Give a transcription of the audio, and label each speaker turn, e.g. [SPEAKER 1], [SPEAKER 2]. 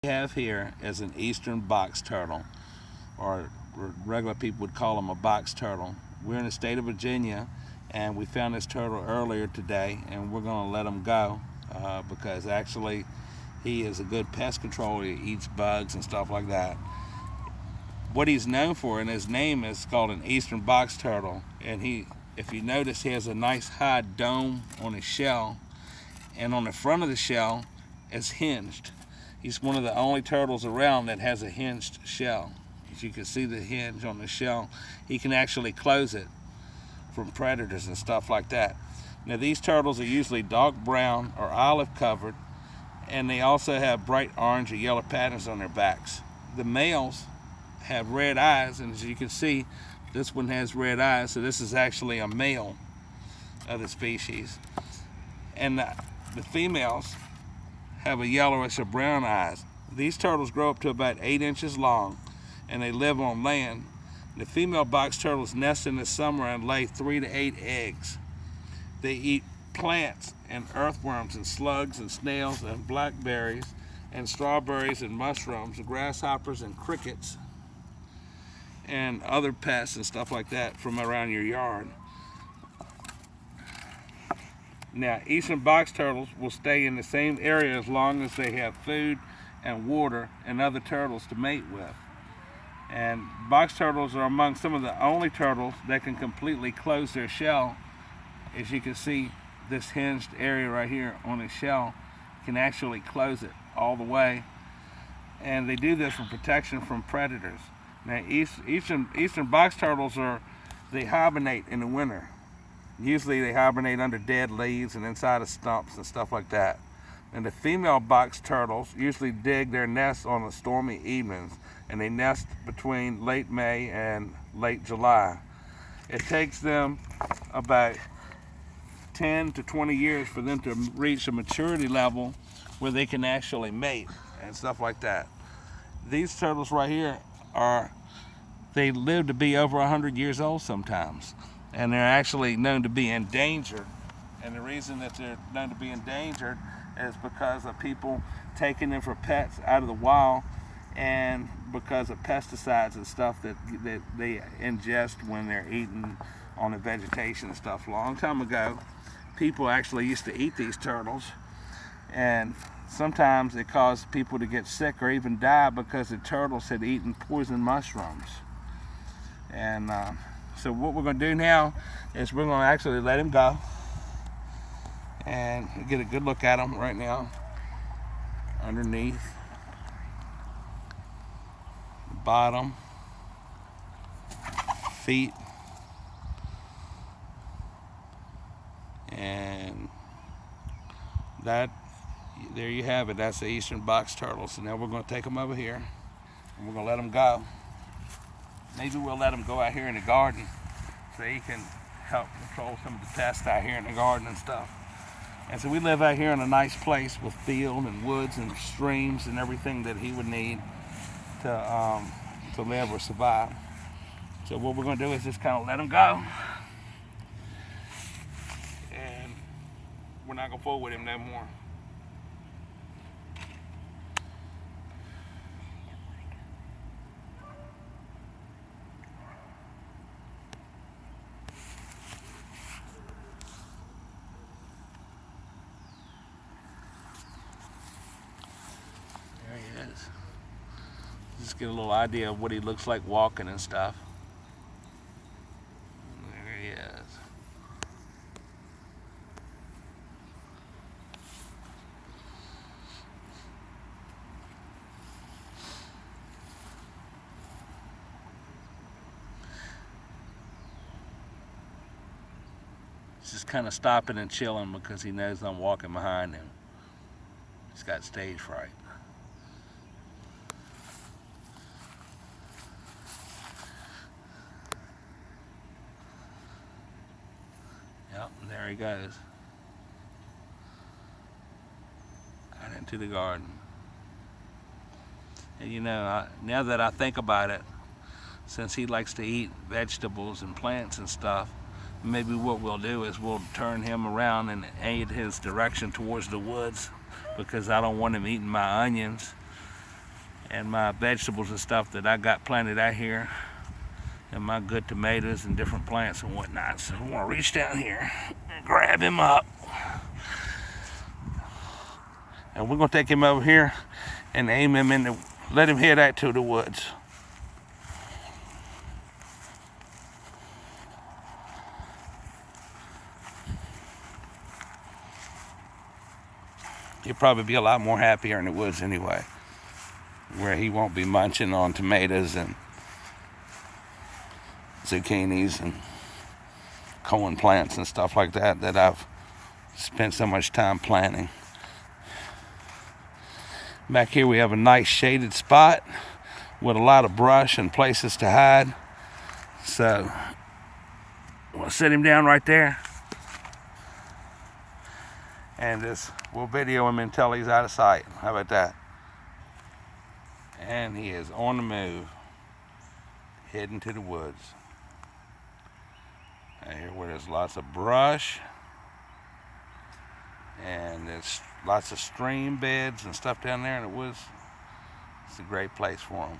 [SPEAKER 1] We have here is an eastern box turtle, or regular people would call them a box turtle. We're in the state of Virginia, and we found this turtle earlier today, and we're going to let him go because actually he is a good pest control. He eats bugs and stuff like that. What he's known for, and his name is called an eastern box turtle, and if you notice, he has a nice high dome on his shell, and on the front of the shell is hinged. He's one of the only turtles around that has a hinged shell. As you can see the hinge on the shell, he can actually close it from predators and stuff like that. Now these turtles are usually dark brown or olive covered, and they also have bright orange or yellow patterns on their backs. The males have red eyes, and as you can see, this one has red eyes, so this is actually a male of the species. And the females have a yellowish or brown eyes. These turtles grow up to about 8 inches long, and they live on land. The female box turtles nest in the summer and lay 3 to 8 eggs. They eat plants and earthworms and slugs and snails and blackberries and strawberries and mushrooms and grasshoppers and crickets and other pests and stuff like that from around your yard. Now, eastern box turtles will stay in the same area as long as they have food and water and other turtles to mate with. And box turtles are among some of the only turtles that can completely close their shell. As you can see, this hinged area right here on his shell can actually close it all the way. And they do this for protection from predators. Now, eastern box turtles they hibernate in the winter. Usually they hibernate under dead leaves and inside of stumps and stuff like that. And the female box turtles usually dig their nests on the stormy evenings, and they nest between late May and late July. It takes them about 10 to 20 years for them to reach a maturity level where they can actually mate and stuff like that. These turtles right here they live to be over 100 years old sometimes. And they're actually known to be endangered. And the reason that they're known to be endangered is because of people taking them for pets out of the wild, and because of pesticides and stuff that they ingest when they're eating on the vegetation and stuff. A long time ago, people actually used to eat these turtles, and sometimes it caused people to get sick or even die because the turtles had eaten poison mushrooms. And so what we're going to do now is we're going to actually let him go and get a good look at him right now underneath the bottom, feet, and there you have it. That's the eastern box turtle. So now we're going to take him over here and we're going to let him go. Maybe we'll let him go out here in the garden so he can help control some of the pests out here in the garden and stuff. And so we live out here in a nice place with field and woods and streams and everything that he would need to live or survive. So what we're going to do is just kind of let him go. And we're not going to fool with him no more. There he is. Just get a little idea of what he looks like walking and stuff. There he is. He's just kind of stopping and chilling because he knows I'm walking behind him. He's got stage fright. Yep, and there he goes. Out into the garden. And you know, now that I think about it, since he likes to eat vegetables and plants and stuff, maybe what we'll do is we'll turn him around and aid his direction towards the woods, because I don't want him eating my onions and my vegetables and stuff that I got planted out here, and my good tomatoes and different plants and whatnot. So I want to reach down here and grab him up, and we're going to take him over here and aim him in the, let him head out to the woods. He'll probably be a lot more happier in the woods anyway, where he won't be munching on tomatoes and zucchinis and corn plants and stuff like that that I've spent so much time planting. Back here we have a nice shaded spot with a lot of brush and places to hide. So we'll set him down right there, and we'll video him until he's out of sight. How about that? And he is on the move, heading to the woods. Right here where there's lots of brush, and there's lots of stream beds and stuff down there in the woods. It's a great place for him.